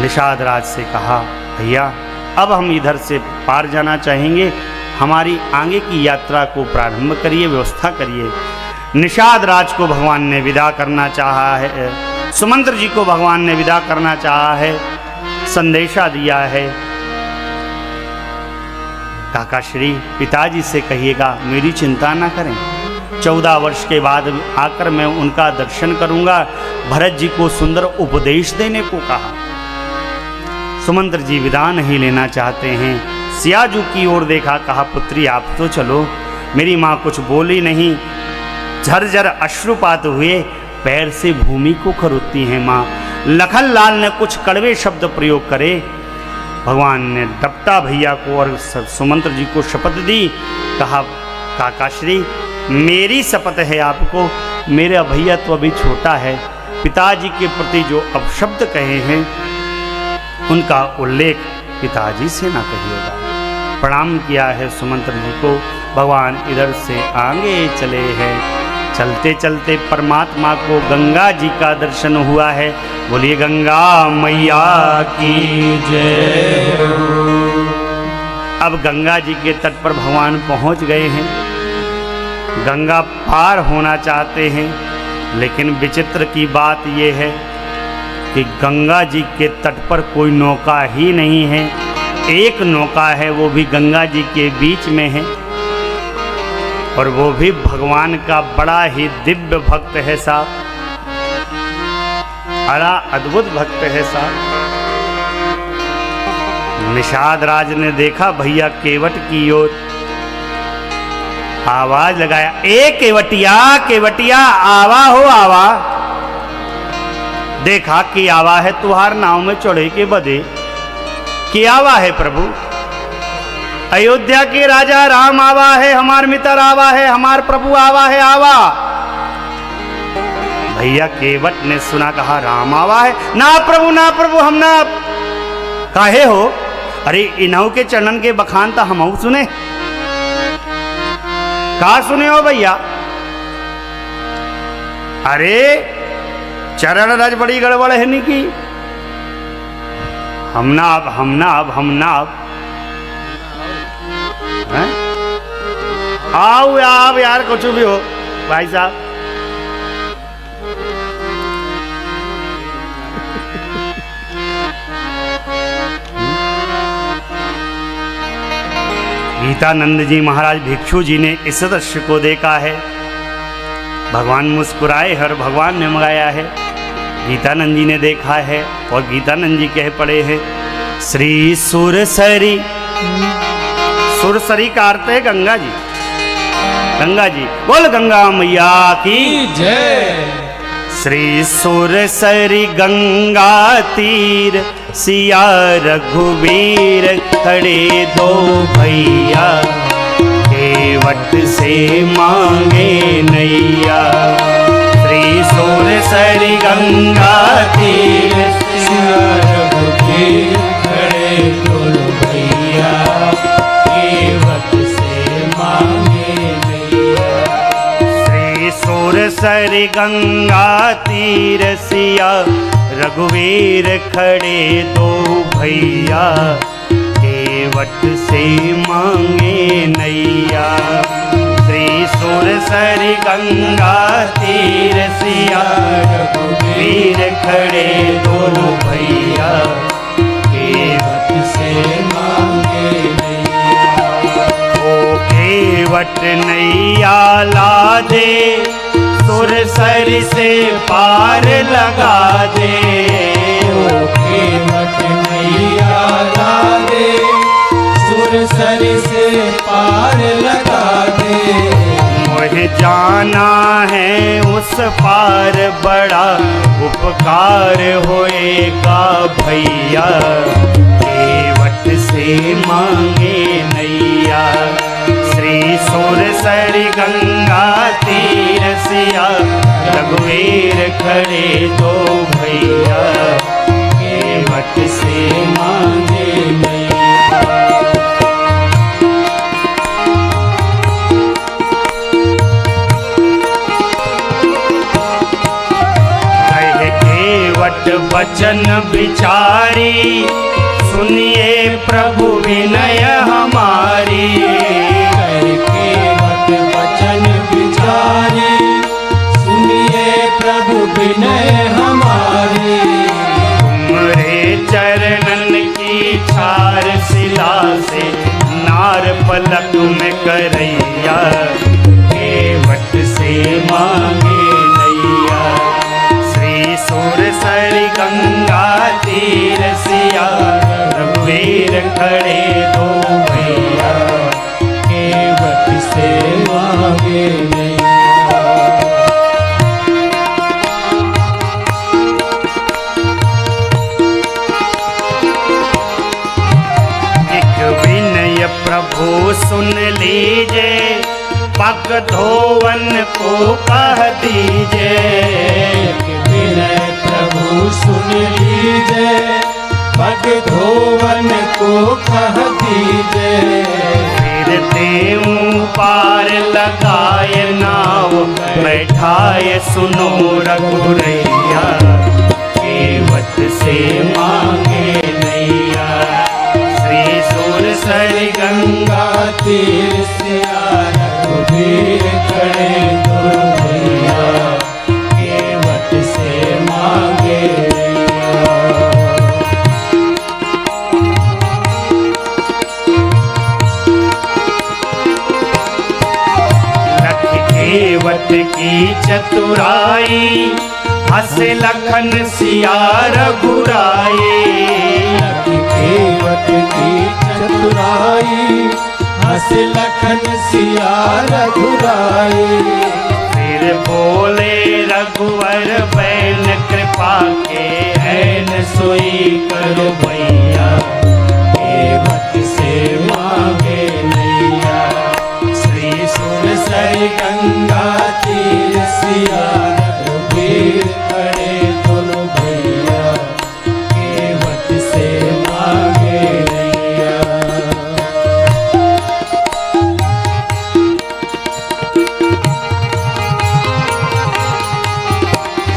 निषाद राज से कहा, भैया अब हम इधर से पार जाना चाहेंगे, हमारी आगे की यात्रा को प्रारंभ करिए, व्यवस्था करिए। निषाद राज को भगवान ने विदा करना चाहा है, सुमंत्र जी को भगवान ने विदा करना चाहा है, संदेशा दिया है, काका श्री पिताजी से कहिएगा मेरी चिंता ना करें, 14 वर्ष के बाद आकर मैं उनका दर्शन करूंगा। भरत जी को सुंदर उपदेश देने को कहा। सुमंत्र जी विदा नहीं लेना चाहते हैं। सियाजू की ओर देखा, कहा पुत्री आप तो चलो। मेरी माँ कुछ बोली नहीं, झरझर अश्रुपात हुए, पैर से भूमि को खरोदती हैं माँ। लखन लाल ने कुछ कड़वे शब्द प्रयोग करे। भगवान ने डपटा भैया को और सुमंत्र जी को शपथ दी। कहा काकाश्री मेरी शपथ है आपको, मेरा भैया तो अभी छोटा है, पिताजी के प्रति जो अपशब्द कहे हैं उनका उल्लेख पिताजी से ना कहिएगा। प्रणाम किया है सुमंत्र जी को। भगवान इधर से आगे चले हैं। चलते चलते परमात्मा को गंगा जी का दर्शन हुआ है। बोलिए गंगा मैया की जय। अब गंगा जी के तट पर भगवान पहुंच गए हैं। गंगा पार होना चाहते हैं, लेकिन विचित्र की बात यह है कि गंगा जी के तट पर कोई नौका ही नहीं है। एक नौका है, वो भी गंगा जी के बीच में है, और वो भी भगवान का बड़ा ही दिव्य भक्त है साहब, बड़ा अद्भुत भक्त है साहब। निषाद राज ने देखा भैया केवट की ओर, आवाज लगाया, ए केवटिया केवटिया आवा हो आवा। देखा कि आवा है तुहार नाव में चढ़े के बदे, कि आवा है प्रभु, अयोध्या के राजा राम आवा है, हमार मित्र आवा है, हमार प्रभु आवा है आवा। भैया केवट ने सुना, कहा राम आवा है, ना प्रभु हम ना। काहे हो? अरे इन्हों के चरणन के बखान तो हम सुने। कहा सुने हो भैया? अरे चरण रज बड़ी गड़बड़ है नहीं की, हम ना अब आओ आप यार कुछ भी हो भाई साहब। गीतानंद जी महाराज भिक्षु जी ने इस दृश्य को देखा है। भगवान मुस्कुराए और भगवान ने मंगाया है। गीतानंद जी ने देखा है और गीतानंद जी कह पड़े हैं, श्री सुरसरी। सुरसरी का अर्थ है गंगा जी। गंगा जी बोल गंगा मैया की जय। श्री सुरसरी गंगा तीर, सिया रघुवीर खड़े दो भैया, केवट से मांगे नैया। श्री सुरसरी गंगा तीर, सिया रघुवीर खड़े दो भैया, केवट से मांगे नैया। श्री सुरसरी गंगा तीर, सिया रघुवीर खड़े दो भैया, केवट से मांगे नैया। श्री सुरसरी गंगा तीर, सिया रघुवीर खड़े दोनों भैया, केवट से मांगे नैया। ओ केवट नैया ला दे, सुरसरी से पार लगा दे। ओ केवट नैया ला दे, सुरसरी से पार लगा दे। मुझे जाना है उस पार, बड़ा उपकार होएगा भैया, केवट से मांगे नैया। श्री सुरसरी गंगा तीर, सिया रघुवीर खड़े दो भैया, केवट से मांगे नैया। कहे केवट वचन भी विचारी, सुनिए प्रभु विनय हमारी। केवट वचन विचारी, सुनिए प्रभु विनय हमारी। तुम्हारे चरणन की छार शिला से, नार पलक में करैया, केवट से मांगे नैया। श्री सुर सर गंगा तीर सिया, रघुवीर खड़े दो भैया, केवट से मांगे नैया। एक विनय प्रभु सुन लीजिए, पग धोवन को कह दीजिए। विनय प्रभु सुन लीजिए, पग धोवन को कह दीजिए। फिर देऊं पार लगाए नाव, बैठाए सुनो रघुरैया, केवट से मांगे नैया। श्री सुर सर गंगा तीर सिया, रघुवीर खड़े दो भैया, केवट से मांगे नैया। लख केवट की चतुराई, हस लखन सिया रघुराई। केवट की चतुराई, हस लखन सिया रघुराई। फिर बोले रघुवर बैन कृपा के, ऐन सोई करो भैया, केवट से मांगे नैया। श्री सुर सर गंगा तीर सिया, रघुवीर खड़े दोनों भैया, केवट से मांगे नैया।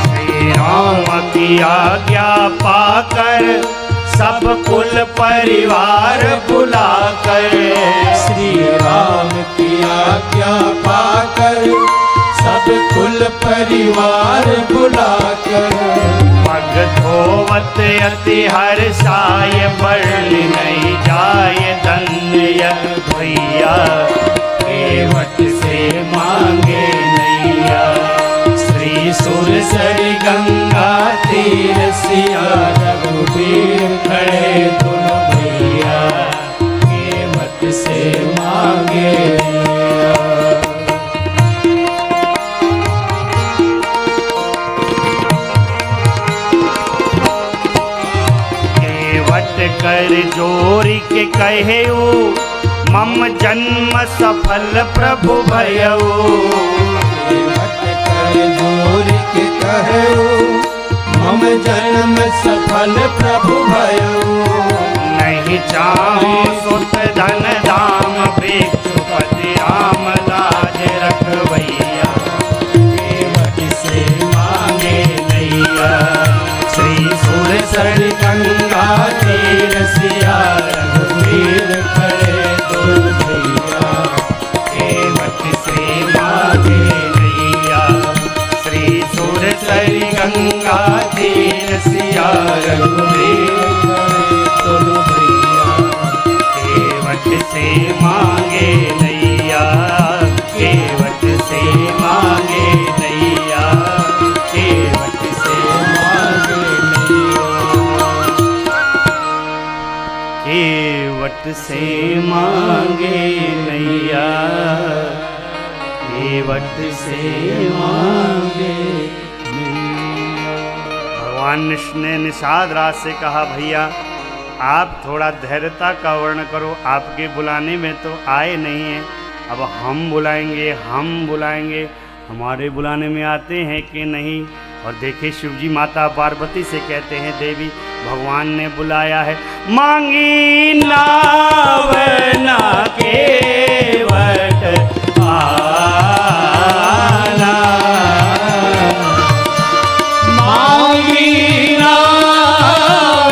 श्री राम की आज्ञा पाकर, सब कुल परिवार बुलाकर। श्री राम की आज्ञा पाकर, सब कुल परिवार बुलाकर। पग धोवत अति हर्षाय, बरली नहीं जाय धन्य भैया, केवट से मांगे नैया। श्री सुर सर गंगा तीर सिया, रघुवीर खड़े दोनों भैया, केवट से मांगे नैया। केवट कर जोरी के कहेऊ, मम जन्म सफल प्रभु भयऊ। केवट कर जोर के कहऊ, मम जन्म सफल प्रभु भयऊ। नहीं चाहूं सुत धन धाम, भिक्षुपति राम लाज रखवैया, केवट से मांगे नैया। श्री सुर सर गंगा तीर सिया, रघुवीर खड़े दो भैया, केवट से मांगे नैया। श्री सुर सर गंगा तीर सिया, रघुवीर दोनों भैया, केवट से मांगे नैया, केवट से मांगे नैया, केवट से मांगे नैया, केवट से मांगे नैया, केवट से मांगे नैया। भगवान ने निषाद राज से कहा, भैया आप थोड़ा धैर्यता का वर्ण करो, आपके बुलाने में तो आए नहीं हैं, अब हम बुलाएंगे, हमारे बुलाने में आते हैं कि नहीं। और देखिए शिव जी माता पार्वती से कहते हैं, देवी भगवान ने बुलाया है, मांगी नाव ना केवट आना, मांगी नाव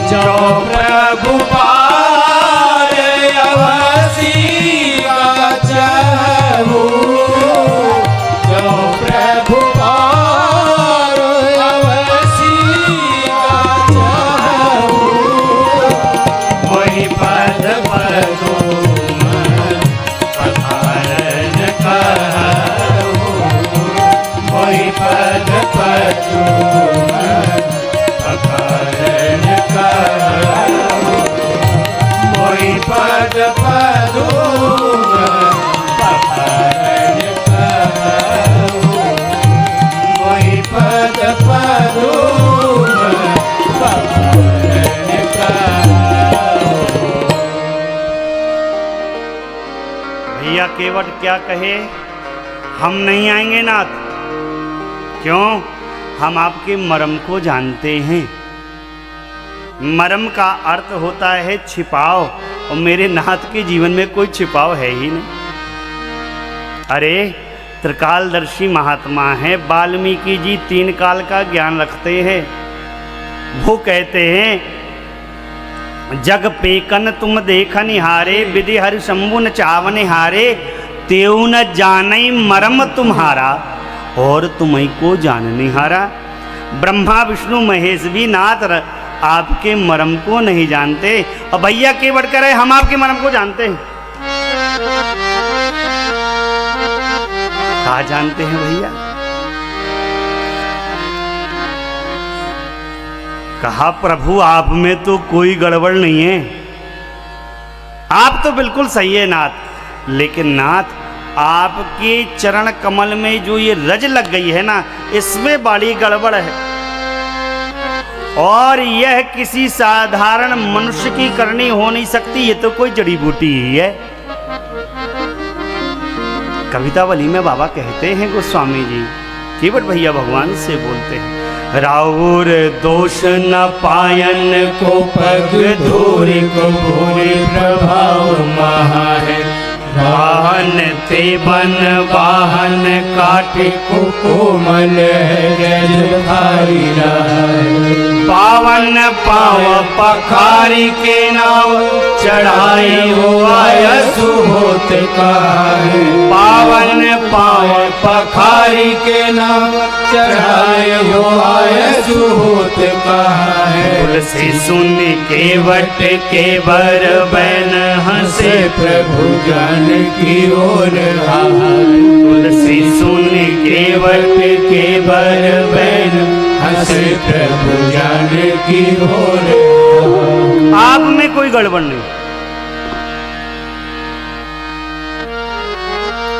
जो प्रभु पार अवसी चाहू, जो प्रभु पार अवसी चाहू, वही पद पदुम पधारन कहूँ, वही पद पदुम पधारन कहूँ, वही पद पदुम पधारन कहूँ, वही पद पदुम पधारन कहूँ। भैया केवट क्या कहे, हम नहीं आएंगे नाथ। क्यों? हम आपके मर्म को जानते हैं। मर्म का अर्थ होता है छिपाव, और मेरे नाथ के जीवन में कोई छिपाव है ही नहीं। अरे त्रिकालदर्शी महात्मा है वाल्मीकि जी, 3 काल का ज्ञान रखते हैं। वो कहते हैं जग पेकन तुम देख निहारे, विधि हरि शंभु न चावन हारे, तेऊ न जानई मरम तुम्हारा, और तुम्हीं को जानने हारा। ब्रह्मा विष्णु महेश भी नाथ आपके मरम को नहीं जानते, और भैया केवट करे हम आपके मरम को जानते हैं। कहा जानते हैं भैया? कहा प्रभु आप में तो कोई गड़बड़ नहीं है, आप तो बिल्कुल सही है नाथ, लेकिन नाथ आपके चरण कमल में जो ये रज लग गई है ना, इसमें बड़ी गड़बड़ है, और यह किसी साधारण मनुष्य की करनी हो नहीं सकती, ये तो कोई जड़ी बूटी ही है। कवितावली में बाबा कहते हैं गोस्वामी जी, केवट भैया भगवान से बोलते हैं, राउर दोष न पायन को पग धूरि को भूरि प्रभाव महा है, वाहन ते बन वाहन काटे को कोमल गज भारी पावन पाव पखारी के नाव चढ़ाई हो आयसु होत कहां, पावन पाव पखारी के नाव चढ़ाई हो आयसु होत कहां। तुलसी सुन केवट के बर बैन हंसे प्रभु जान की ओर तुलसी सुन केवट के बर बैन हंसे प्रभु जान की ओर। आप में कोई गड़बड़ नहीं,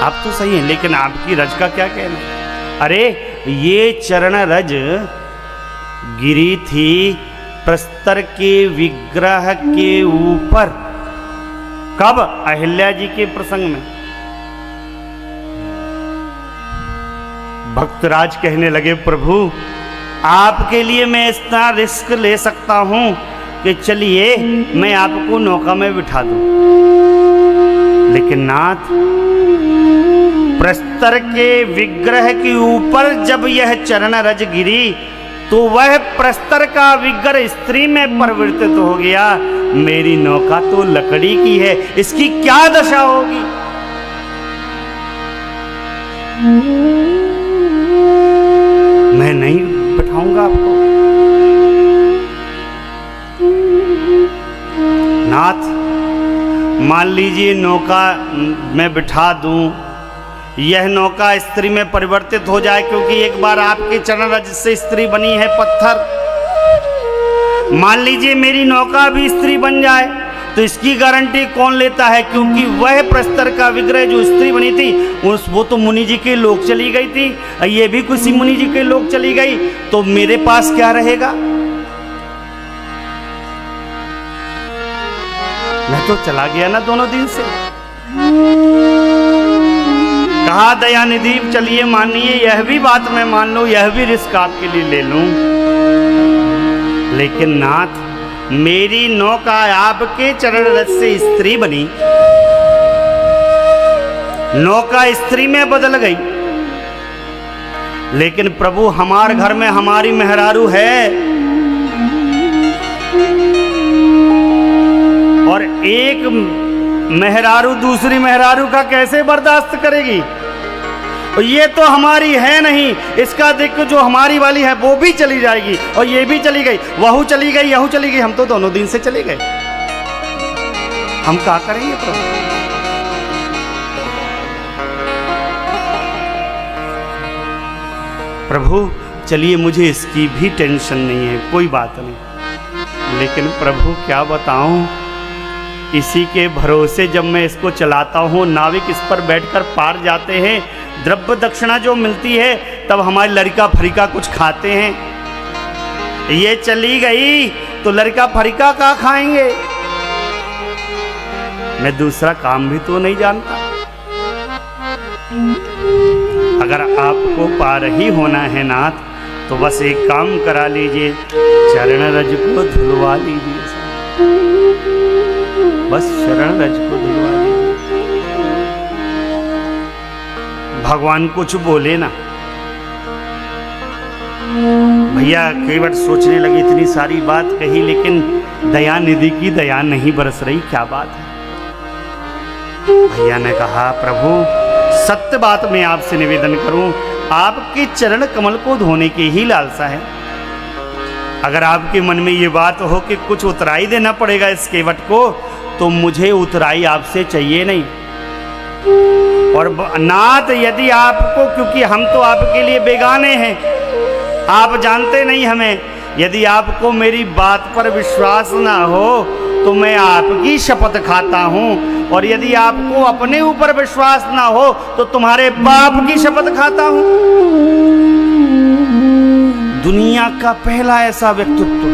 आप तो सही हैं, लेकिन आपकी रज का क्या कहना? अरे ये चरण रज गिरी थी प्रस्तर के विग्रह के ऊपर। कब? अहिल्या जी के प्रसंग में। भक्तराज कहने लगे प्रभु आपके लिए मैं इतना रिस्क ले सकता हूं कि चलिए मैं आपको नौका में बिठा दूं, लेकिन नाथ प्रस्तर के विग्रह के ऊपर जब यह चरण रज गिरी तो वह प्रस्तर का विग्रह स्त्री में परिवर्तित हो गया। मेरी नौका तो लकड़ी की है, इसकी क्या दशा होगी? मैं नहीं बैठाऊंगा आपको। नाथ मान लीजिए नौका मैं बिठा दूं, यह नौका स्त्री में परिवर्तित हो जाए, क्योंकि एक बार आपके चरण रज से स्त्री बनी है पत्थर। मान लीजिए मेरी नौका भी स्त्री बन जाए, तो इसकी गारंटी कौन लेता है? क्योंकि वह प्रस्तर का विग्रह जो स्त्री बनी थी वो तो मुनि जी के लोक चली गई थी, ये भी किसी मुनि जी के लोक चली गई, तो मेरे पास क्या रहेगा? मैं तो चला गया ना दोनों दिन से। कहा दयानिधि चलिए मानिए, यह भी बात मैं मान लूं, यह भी रिस्क आपके लिए ले लूं, लेकिन नाथ मेरी नौका आपके चरण रज से स्त्री बनी, नौका स्त्री में बदल गई, लेकिन प्रभु हमारे घर में हमारी मेहरारू है और एक मेहरारू दूसरी मेहरारू का कैसे बर्दाश्त करेगी? और ये तो हमारी है नहीं, इसका देखो जो हमारी वाली है वो भी चली जाएगी और ये भी चली गई, वहू चली गई, यहू चली गई, हम तो दोनों दिन से चले गए, हम क्या करेंगे प्रभु? प्रभु चलिए मुझे इसकी भी टेंशन नहीं है, कोई बात नहीं, लेकिन प्रभु क्या बताऊं, इसी के भरोसे जब मैं इसको चलाता हूँ, नाविक इस पर बैठकर पार जाते हैं, द्रव्य दक्षिणा जो मिलती है तब हमारे लड़का फरिका कुछ खाते हैं। ये चली गई तो लड़का फरिका क्या खाएंगे? मैं दूसरा काम भी तो नहीं जानता। अगर आपको पार ही होना है नाथ तो बस एक काम करा लीजिए, चरण रज को धुलवा लीजिए, बस चरण रज को धुलवा लीजिए। भगवान कुछ बोले ना। भैया कई बार सोचने लगे, इतनी सारी बात कही लेकिन दया निधि की दया नहीं बरस रही, क्या बात है? भैया ने कहा प्रभु सत्य बात मैं आपसे निवेदन करूं, आपके चरण कमल को धोने की ही लालसा है। अगर आपके मन में ये बात हो कि कुछ उतराई देना पड़ेगा इस केवट को, तो मुझे उतराई आपसे चाहिए नहीं। और नाथ यदि आपको, क्योंकि हम तो आपके लिए बेगाने हैं, आप जानते नहीं हमें, यदि आपको मेरी बात पर विश्वास ना हो तो मैं आपकी शपथ खाता हूं, और यदि आपको अपने ऊपर विश्वास ना हो तो तुम्हारे बाप की शपथ खाता हूं। दुनिया का पहला ऐसा व्यक्तित्व।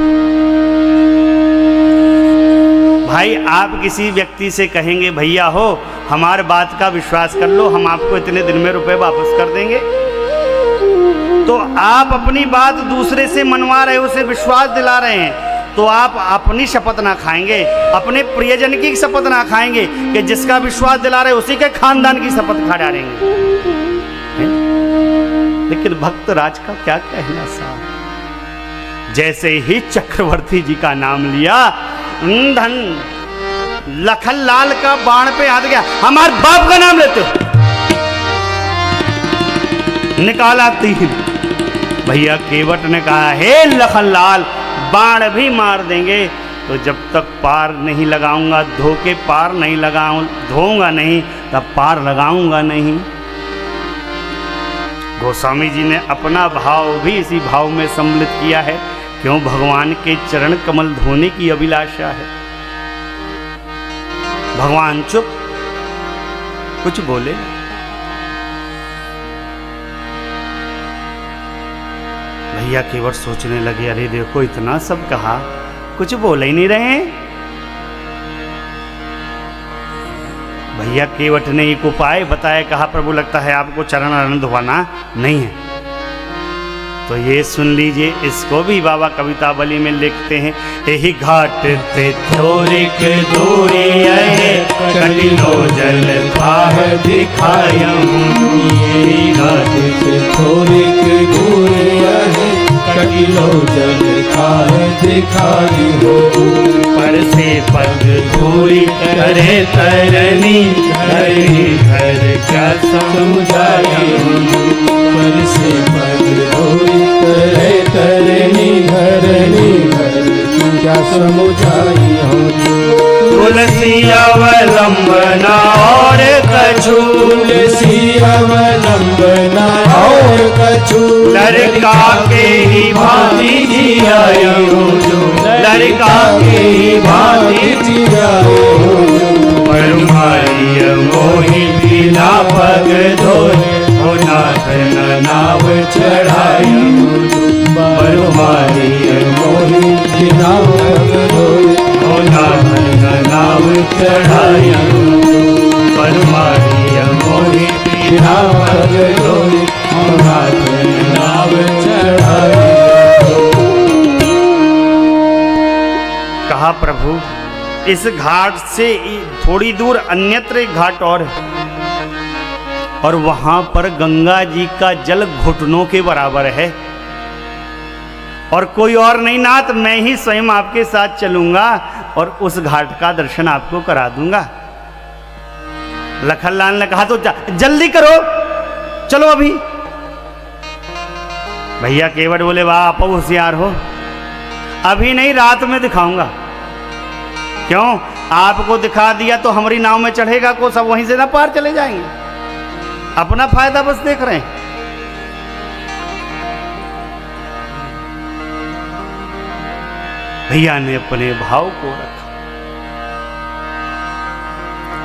भाई आप किसी व्यक्ति से कहेंगे भैया हो हमारे बात का विश्वास कर लो, हम आपको इतने दिन में रुपए वापस कर देंगे, तो आप अपनी बात दूसरे से मनवा रहे हो, उसे विश्वास दिला रहे हैं, तो आप अपनी शपथ ना खाएंगे, अपने प्रियजन की शपथ ना खाएंगे कि जिसका विश्वास दिला रहे उसी के खानदान की शपथ खा डालेंगे। लेकिन भक्त राज का क्या कहना साहब, जैसे ही चक्रवर्ती जी का नाम लिया, धन लखन लाल का बाण पे हाथ गया, हमारे बाप का नाम लेते हो, निकाला तीर। भैया केवट ने कहा हे लखन लाल, बाण भी मार देंगे तो जब तक पार नहीं लगाऊंगा, धोके पार नहीं लगाऊं, धोऊंगा नहीं तब पार लगाऊंगा नहीं। गोस्वामी जी ने अपना भाव भी इसी भाव में सम्मिलित किया है, क्यों? भगवान के चरण कमल धोने की अभिलाषा है। भगवान चुप, कुछ बोले। भैया केवल सोचने लगे, अरे देखो इतना सब कहा, कुछ बोले ही नहीं रहे। भैया केवट ने एक उपाय बताया, कहा प्रभु लगता है आपको चरण अरण धोना नहीं है, तो ये सुन लीजिए, इसको भी बाबा कवितावली में लिखते हैं। यही घाट पे थोड़िक दूरी है, कटिलो जल थाह दिखायऊं, यही घाट पे थोड़िक दूरी है, कटिलो जल थाह दिखायऊं, पर से पग धूरी करे तरनी, धरनी घर क्या समझायूं, पर से पग धूरी करे तरनी, धरनी घर क्या समझायूं। तुलसी अवलंबना और कछु, तुलसी अवलंबना और कछु, लड़का के ही भांति जियायूं, लड़का के ही भांति जियायूं, परमारिय मोहि बिना पग धोए, हो नाथ नाव चढ़ायूं, परमारिय मोहि बिना पग धोए, हो नाथ नाव चढ़ायूं, परमारिय मोहि बिना पग धोए, हो नाथ नाव चढ़ायूं। कहा प्रभु इस घाट से थोड़ी दूर अन्यत्र एक घाट और है, और वहां पर गंगा जी का जल घुटनों के बराबर है, और कोई और नहीं नाथ, मैं ही स्वयं आपके साथ चलूंगा और उस घाट का दर्शन आपको करा दूंगा। लखनलाल ने कहा तो जल्दी करो, चलो अभी। भैया केवट बोले वाह आप होशियार हो, अभी नहीं रात में दिखाऊंगा। क्यों? आपको दिखा दिया तो हमारी नाव में चढ़ेगा को, सब वहीं से ना पार चले जाएंगे, अपना फायदा बस देख रहे हैं। भैया ने अपने भाव को रखा,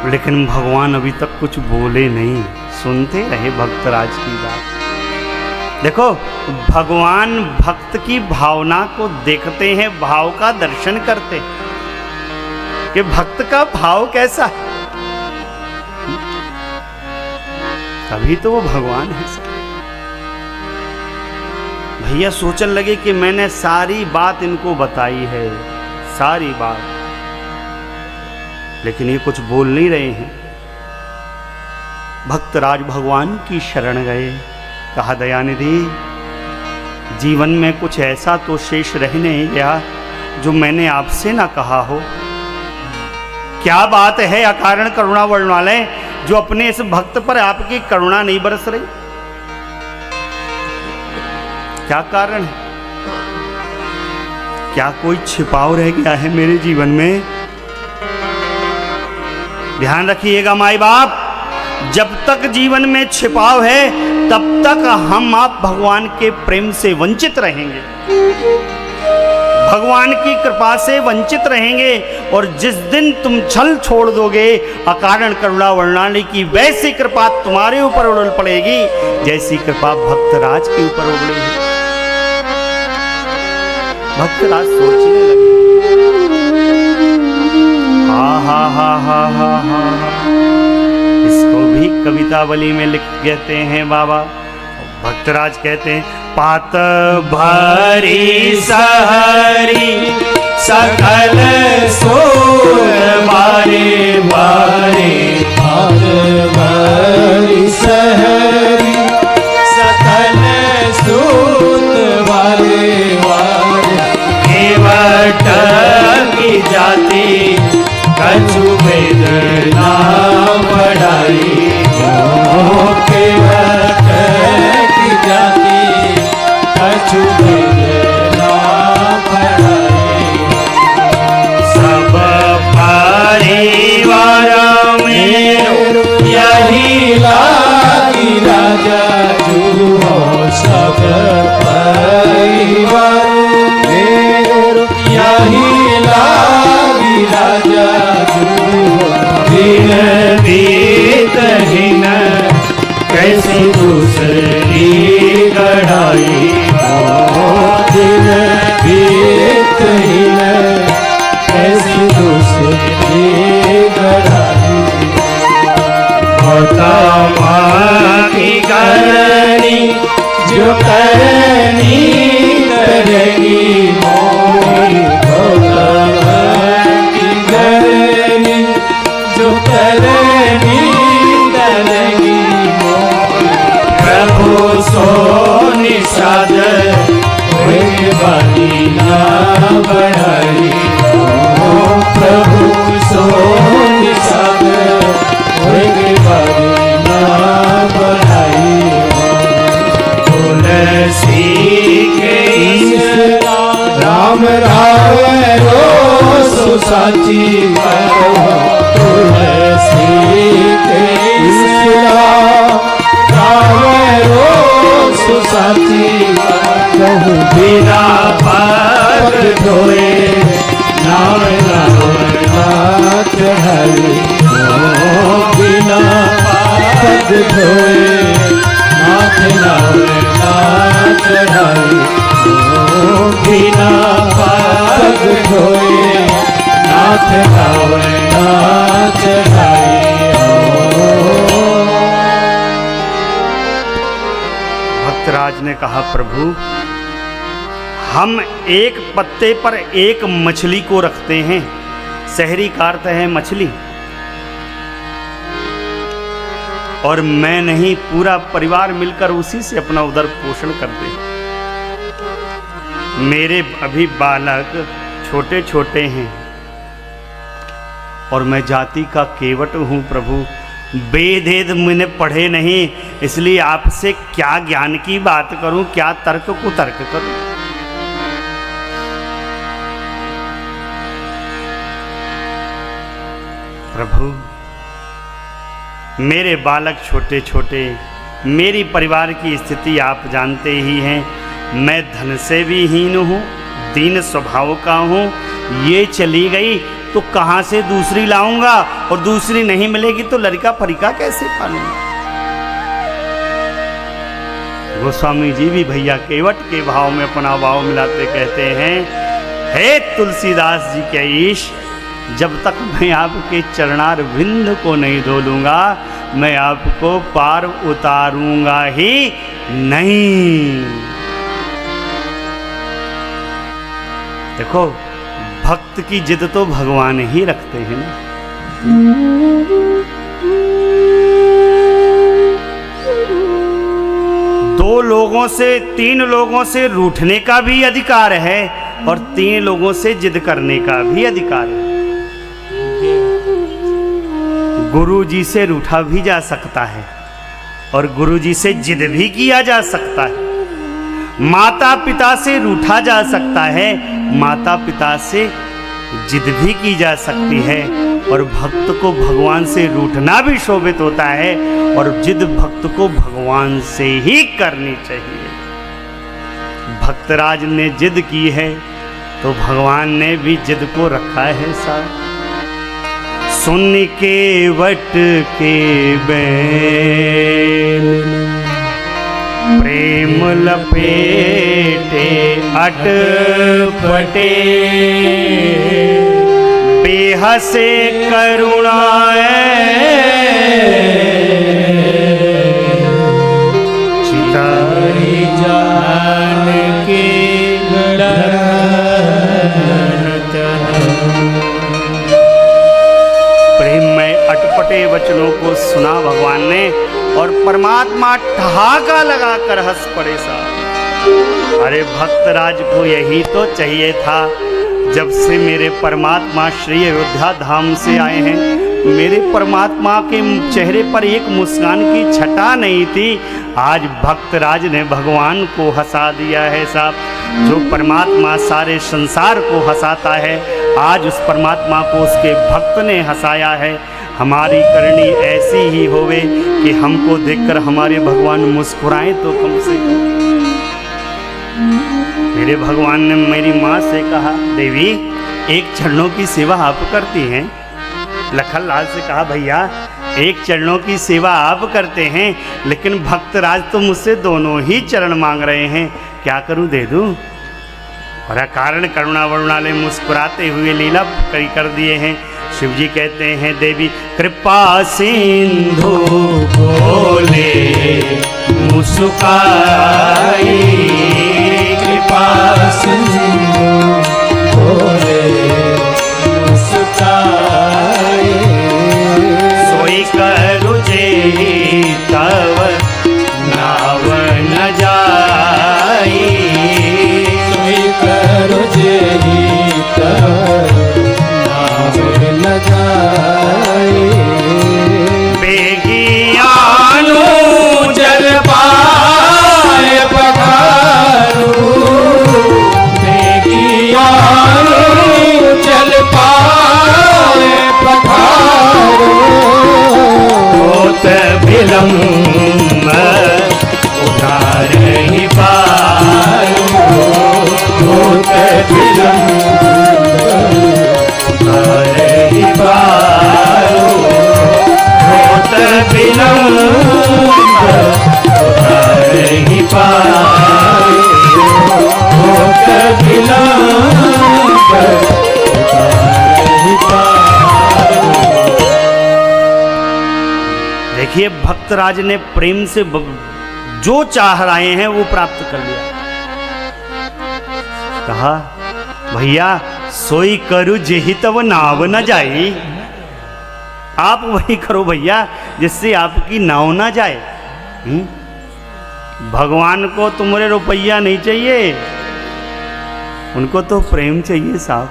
लेकिन भगवान अभी तक कुछ बोले नहीं, सुनते रहे भक्तराज की बात। देखो, भगवान भक्त की भावना को देखते हैं, भाव का दर्शन करते हैं कि भक्त का भाव कैसा है, तभी तो वो भगवान है। भैया सोचने लगे कि मैंने सारी बात इनको बताई है, सारी बात, लेकिन ये कुछ बोल नहीं रहे हैं। भक्तराज भगवान की शरण गए, कहा दयानिधि जीवन में कुछ ऐसा तो शेष रह नहीं गया जो मैंने आपसे ना कहा हो। क्या बात है अकारण करुणा वर्णनालय, जो अपने इस भक्त पर आपकी करुणा नहीं बरस रही? क्या कारण है? क्या कोई छिपाव रह गया है मेरे जीवन में? ध्यान रखिएगा माई बाप, जब तक जीवन में छिपाव है तब तक हम आप भगवान के प्रेम से वंचित रहेंगे, भगवान की कृपा से वंचित रहेंगे। और जिस दिन तुम छल छोड़ दोगे, अकारण करुणा वर्णनाली की वैसी कृपा तुम्हारे ऊपर उड़ल पड़ेगी जैसी कृपा भक्तराज के ऊपर उड़ी है। भक्तराज सोचने लगे, हा हा हा हा हा, इसको भी कवितावली में लिख कहते हैं बाबा। भक्तराज कहते हैं, पात भरी सहरी सकल सोर बारे बारे, पात भरी सहरी सकल सूत वारे वारे, केवट की जाति कछु वेद ना बढ़ाई, केवट की जाति कछु वेद ना बढ़ाई, सब परिवार में यही लागी राजा जू हो। सब परिवार में यही लागी राजा जू हो। दिन बीतहीन कैसे दूसरी गढ़ाई, दिन बीतहीन कैसी दूसरी गढ़ाई, गौतम की करनी जो करनी करेगी मोरी, गौतम की करनी जो करनी करेगी मोरी, प्रभु सो निषाद कोई बानी ना बढ़ाई, प्रभु सो निषाद कोई बानी ना बढ़ाई, तुलसी के राम रावे रो साची तुलसी के रावे रो साची कहूँ बिना पग धोए नाम ना चढ़ाई, बिना पग धोए नाथ नाम ना चढ़ाई, बिना पग धोए नाथ नाम ना चढ़ाई। भक्तराज ने कहा, प्रभु हम एक पत्ते पर एक मछली को रखते हैं। सहरी का अर्थ है मछली। और मैं नहीं, पूरा परिवार मिलकर उसी से अपना उदर पोषण करते हैं। मेरे अभी बालक छोटे छोटे हैं और मैं जाति का केवट हूँ प्रभु। वेद मैंने पढ़े नहीं, इसलिए आपसे क्या ज्ञान की बात करूं, क्या तर्क को तर्क करूं। प्रभु मेरे बालक छोटे छोटे, मेरी परिवार की स्थिति आप जानते ही हैं। मैं धन से भी हीन हूँ, दीन स्वभाव का हूँ। ये चली गई तो कहाँ से दूसरी लाऊंगा, और दूसरी नहीं मिलेगी तो लड़का फरिका कैसे पालूंगा। गोस्वामी जी भी भैया केवट के भाव में अपना भाव मिलाते कहते हैं, हे तुलसीदास जी के ईश, जब तक मैं आपके चरणार विंद को नहीं धो लूंगा, मैं आपको पार उतारूंगा ही नहीं। देखो, भक्त की जिद तो भगवान ही रखते हैं ना। दो लोगों से, तीन लोगों से रूठने का भी अधिकार है और तीन लोगों से जिद करने का भी अधिकार है। गुरु जी से रूठा भी जा सकता है और गुरु जी से जिद भी किया जा सकता है। माता पिता से रूठा जा सकता है, माता पिता से जिद भी की जा सकती है। और भक्त को भगवान से रूठना भी शोभित होता है और जिद भक्त को भगवान से ही करनी चाहिए। भक्तराज ने जिद की है तो भगवान ने भी जिद को रखा है साथ। सुन के वट के बैल प्रेम लपेटे अटपटे, बेहसे करुणाए चिताई जान के प्रेम में अटपटे वचनों को सुना भगवान ने और परमात्मा ठहाका लगाकर हंस पड़े साहब। अरे भक्तराज को यही तो चाहिए था। जब से मेरे परमात्मा श्री अयोध्या धाम से आए हैं, मेरे परमात्मा के चेहरे पर एक मुस्कान की छटा नहीं थी। आज भक्तराज ने भगवान को हंसा दिया है साहब। जो परमात्मा सारे संसार को हंसाता है, आज उस परमात्मा को उसके भक्त ने हंसाया है। हमारी करनी ऐसी ही होवे कि हमको देखकर हमारे भगवान मुस्कुराएं तो कम से कम। मेरे भगवान ने मेरी माँ से कहा, देवी एक चरणों की सेवा आप करती हैं। लखन लाल से कहा, भैया एक चरणों की सेवा आप करते हैं, लेकिन भक्तराज तो मुझसे दोनों ही चरण मांग रहे हैं, क्या करूं, दे दूं? और कारण करुणा वरुणालय मुस्कुराते हुए लीला कर दिए हैं। शिव जी कहते हैं, देवी कृपा सिंधु बोले मुस्काई, कृपा सिंधु बोले मुस्काई, सोई करु जेहि तव नाव न जाई, सोई करु जेहि तव न जाए, बेगियानु जल पाए पधारू, बेगियानु जल पाए पधारू, होत विलम्ब उतार ही पारू, होत विलम्ब होत विलम्ब उतार ही पारू, होत विलम्ब उतार ही पारू। देखिए भक्तराज ने प्रेम से जो चाह रहे हैं वो प्राप्त कर लिया। कहा, भैया सोई करू जेहि तव नाव न जाई, आप वही करो भैया जिससे आपकी नाव ना जाए। भगवान को तुम्हारे रुपया नहीं चाहिए, उनको तो प्रेम चाहिए साहब।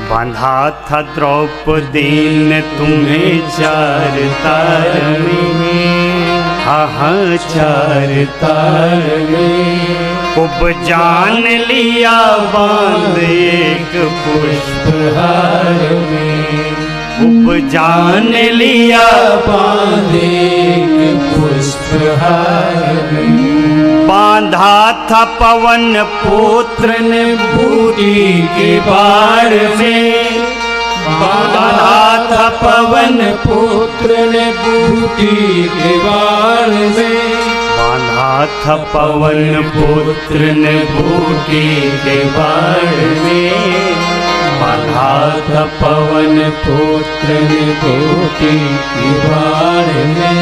बांधा था द्रौपदी ने तुम्हें चार तार में, हाँ चार तार में। खूब जान लिया बांध एक पुष्पहार में, खूब जान लिया बांध एक पुष्पहार में। बांधा था पवन पुत्र ने बूटी के बाढ़ में, बांधा था पवन पुत्र ने बूटी के बाढ़ में। बांधा था पवन पुत्र ने बूटी के बाढ़ में, बांधा था पवन पुत्र ने बूटी के बाढ़ में।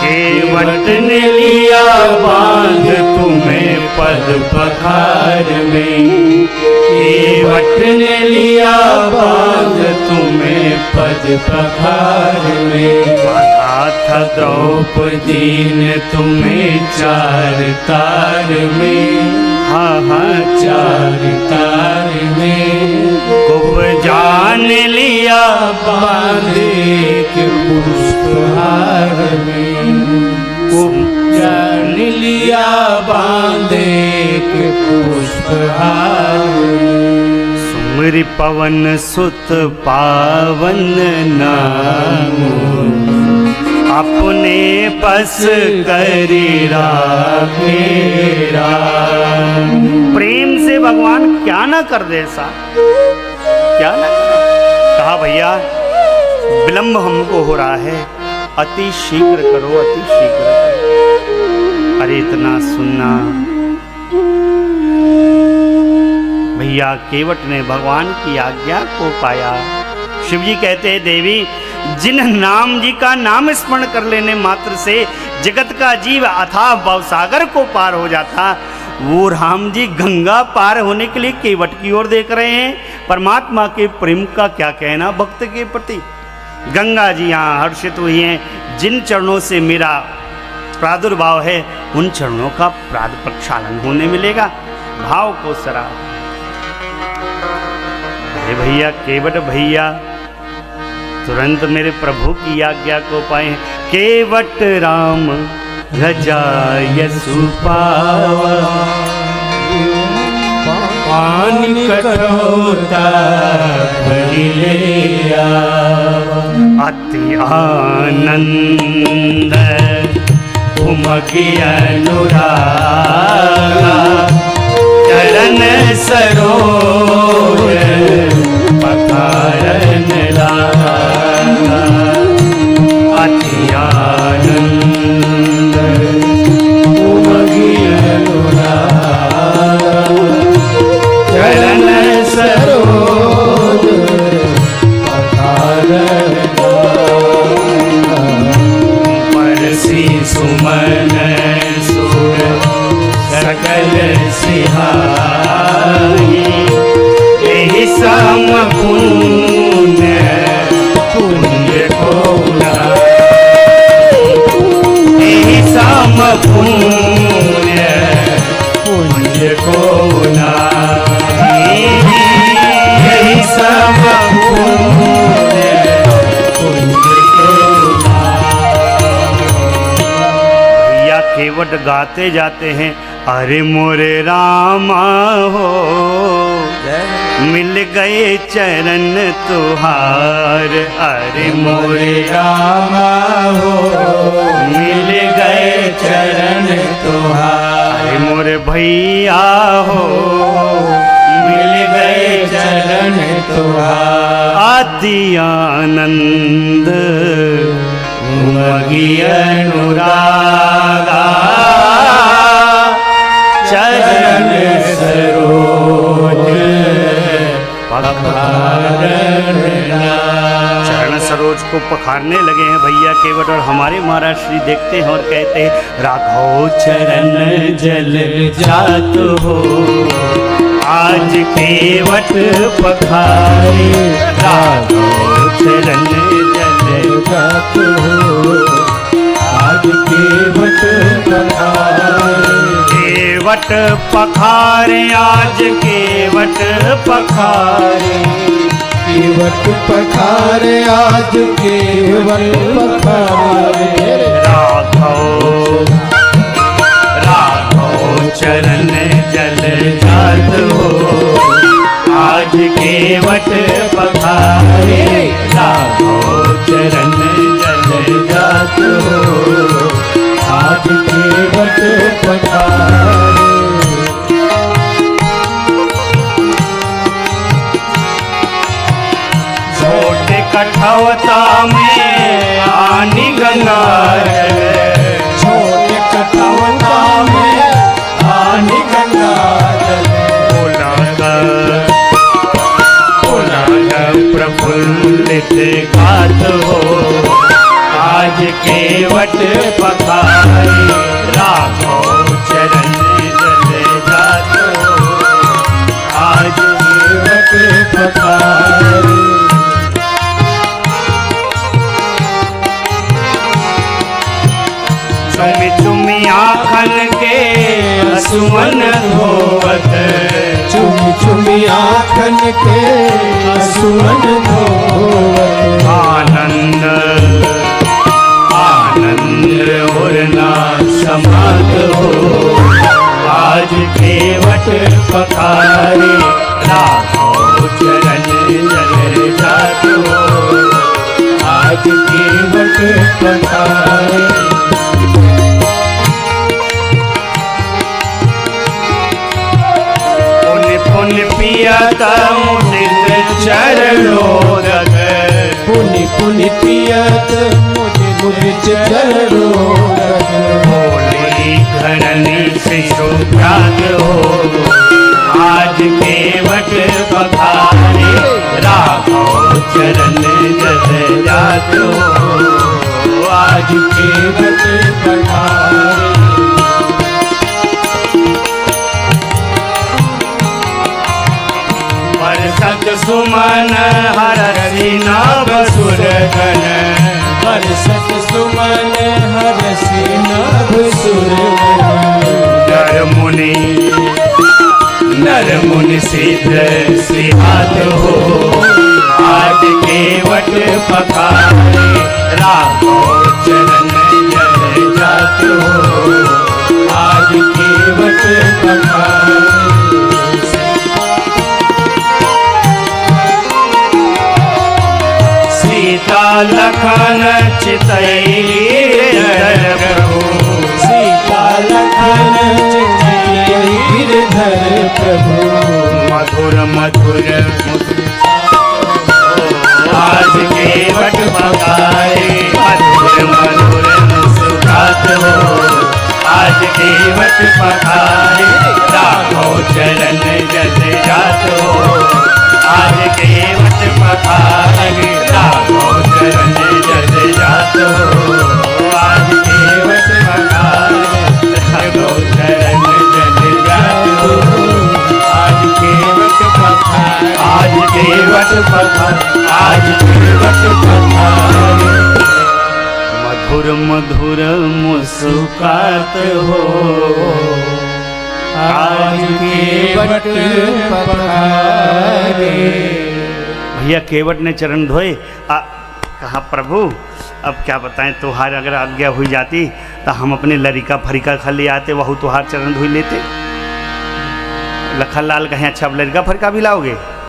केवट ने लिया बांध तुम्हें पद पखार में, केवट ने लिया बांध तुम्हें पद पखार में। बांधा था द्रौपदी ने तुम्हें चार तार में, हाँ चार तार में। खूब जान लिया बांध एक पुष्पहार में, खूब जान लिया बांध एक पुष्पहार में। सुमरि पवन सुत पावन नाम, अपने बस करी राखे राम। प्रेम से भगवान क्या ना कर दे सा, क्या ना कर। कहा भैया विलंब हमको हो रहा है, अति शीघ्र करो, अति शीघ्र करो। अरे इतना सुनना। भैया केवट ने भगवान की आज्ञा को पाया। शिव जी कहते हैं देवी, जिन नाम जी का नाम स्मरण कर लेने मात्र से जगत का जीव अथाह भवसागर को पार हो जाता, वो राम जी गंगा पार होने के लिए केवट की ओर देख रहे हैं। परमात्मा के प्रेम का क्या कहना भक्त के प्रति। गंगा जी यहाँ हर्षित हुई हैं, जिन चरणों से मेरा प्रादुर्भाव है उन चरणों का प्राद प्रक्षालन होने मिलेगा। भाव को सरा। अरे भैया केवट भैया तुरंत मेरे प्रभु की आज्ञा को पाए। केवट राम रजाय सुपावा, पानी कटोता भरी ले आवा। अति आनंद उमगी अनुरागा, चरण सरोज पखारन लागा। अति आनंद उमगी अनुरागा, चरण सरोज पखारन लागा। परसी सुमन सुर सकल सिहाई, यही सम पुण्य पुण्य को नाई। यही सम पुण्य पुण्य को नाई। यही सम पुण्य पुण्य को नाई। भैया केवट गाते जाते हैं, अरे मोरे रामा हो मिल गए चरण तुहार। अरे मोरे रामा हो मिल गए चरण तुहार। अरे मोरे भैया हो मिल गए चरण तुहार। अति आनंद उमगी अनुरागा, चरण सरोज पखारन लागा। चरण सरोज को पखारने लगे हैं भैया केवट। और हमारे महाराज श्री देखते हैं और कहते हैं, राघव चरण जल जात हो आज केवट पखारे। राघव चरण जल जात हो आज केवट पधारे। केवट पखारे आज केवट पखारे। केवट पखारे आज केवट पखारे। राघव राघव चरण जल जात हो आज केवट पखारे। राघव चरण जल जात हो आज केवट पधारे। छोटे कठौता में आनी गंगा जल। छोटे कठौता में आनी गंगा जल। प्रफुल्लित घात हो आज केवट पखारे। राघव चरण जल जात हो आज केवट पधारे। चुमी चुमी आँखन के असुमन धोवत। चुमी चुमी आँखन के असुमन धोवत। आनंद आनंद और ना समात हो आज केवट पखारे। राघव चरण जल जात हो आज केवट पधारे। पुण्य पियत मुदित चरणोदक। पुनि पुनि पियत मुदित चरणोदक। होली घरनी शिशु त्याग हो आज केवट पखारे। राघव चरण जल जात हो आज केवट पधारे। बरसत सुमन हरसी नभ सुरगन। बरसत सुमन हरसि नभ सुरगन। नर मुनि सिद्ध सिहात हो आज केवट पखारे। राघव चरण जल जात हो आज केवट पखारे। सीता लखन चितई प्रभु। सीता लखन चितई गिरधर प्रभु। मधुर मधुर आज केवट पखारे। मधुर मधुर मुस्कुरात हो आज केवट पखारे। राघव चरण जल जात हो आज केवट पखारे। राघव चरण जल जात हो आज केवट पखारे। राघव चरण जल जात हो आज केवट पखारे। आज केवट पखारे। आज केवट पखारे। मधुर मधुर मुस्कुरात हो आज केवट पधारे। भैया केवट ने चरण धोए। कहा प्रभु अब क्या बताएं, तुहार अगर आज्ञा हुई जाती तो हम अपने लरिका फरिका खा ले आते, वहू तुहार चरण धोई लेते। लखन लाल कहें अच्छा अब लरिका फरिका भी लाओगे?